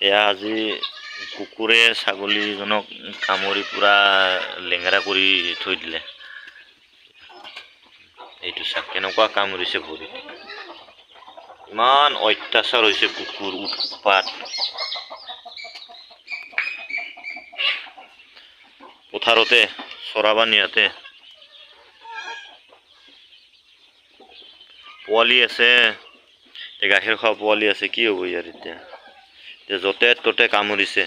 এয়া আজি কুকুৰে ছাগলীজনক কামুৰি পুৰা লেঙেৰা কৰি থৈ দিলে। এইটো চাওক কেনেকুৱা কামুৰিছে ভৰিত। ইমান অত্যাচাৰ হৈছে কুকুৰ উৎপাত। পথাৰতে চৰাবা নিয়াতে পোৱালি আছে, গাখীৰ খোৱা পোৱালি আছে, কি হ'ব ইয়াৰ এতিয়া য'তে ত'তে কামুৰিছে।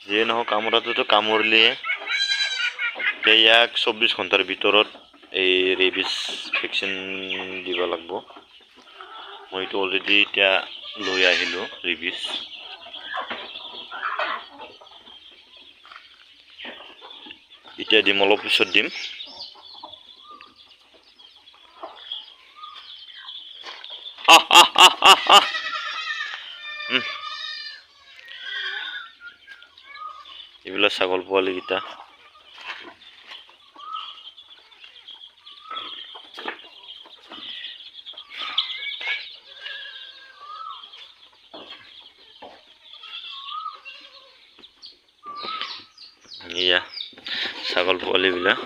যিয়ে নহওক কামোৰাটোতো কামুৰিলেই ইয়াক 24 ঘণ্টাৰ ভিতৰত এই ৰেবিছ ভেকচিন দিব লাগিব। মইতো অলৰেডি এতিয়া লৈ আহিলোঁ ৰেবিছ। এতিয়া দিম, অলপ পিছত দিম। এইবিলাক ছাগল পোৱালিকেইটা এয়া ছাগল পোৱালিবিলাক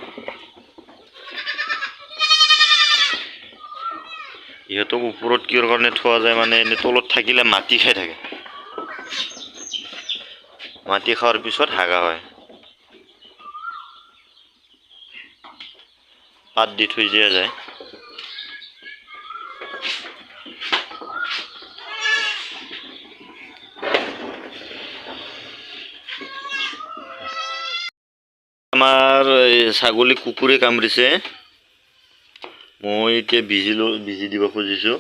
ইহঁতক ওপৰত কিহৰ কাৰণে থোৱা যায় মানে এনে তলত থাকিলে মাটি খাই থাকে, মাটি খোৱাৰ পিছত হাগা হয়। পাত দি থৈ দিয়া যায়। আমাৰ ছাগলী কুকুৰে কামুৰিছে। মই এতিয়া বিজি দিব খুজিছোঁ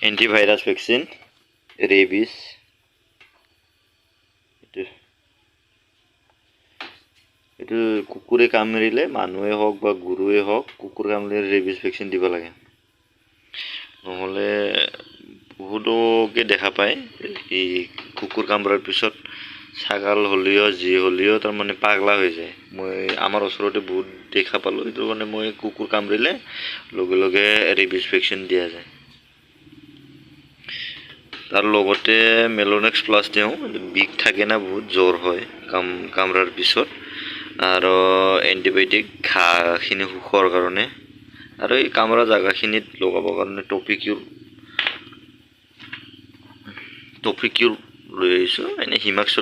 এণ্টিভাইৰাছ ভেকচিন ৰেবিছ। এইটো কুকুৰে কামুৰিলে, মানুহে হওক বা গৰুৱে হওক, কুকুৰ কামুৰিলে ৰেবিছ ভেকচিন দিব লাগে। নহ'লে বহুতকে দেখা পায় এই কুকুৰ কামুৰাৰ পিছত ছাগাল হ'লেও যি হ'লেও তাৰমানে পাগলা হৈ যায়। মই আমাৰ ওচৰতে বহুত দেখা পালোঁ, সেইটো কাৰণে মই কুকুৰ কামুৰিলে লগে লগে ৰেবিছ ভেকচিন দিয়া যায়। তাৰ লগতে মেলোনেক্স প্লাছ দিওঁ, বিষ থাকে না বহুত, জ্বৰ হয় কামৰাৰ পিছত, আৰু এণ্টিবায়'টিক ঘাঁহখিনি শুকোৱাৰ কাৰণে, আৰু এই কামৰা জাগাখিনিত লগাবৰ কাৰণে টপিকিউৰ লৈ আহিছোঁ। এনে হিমাক্স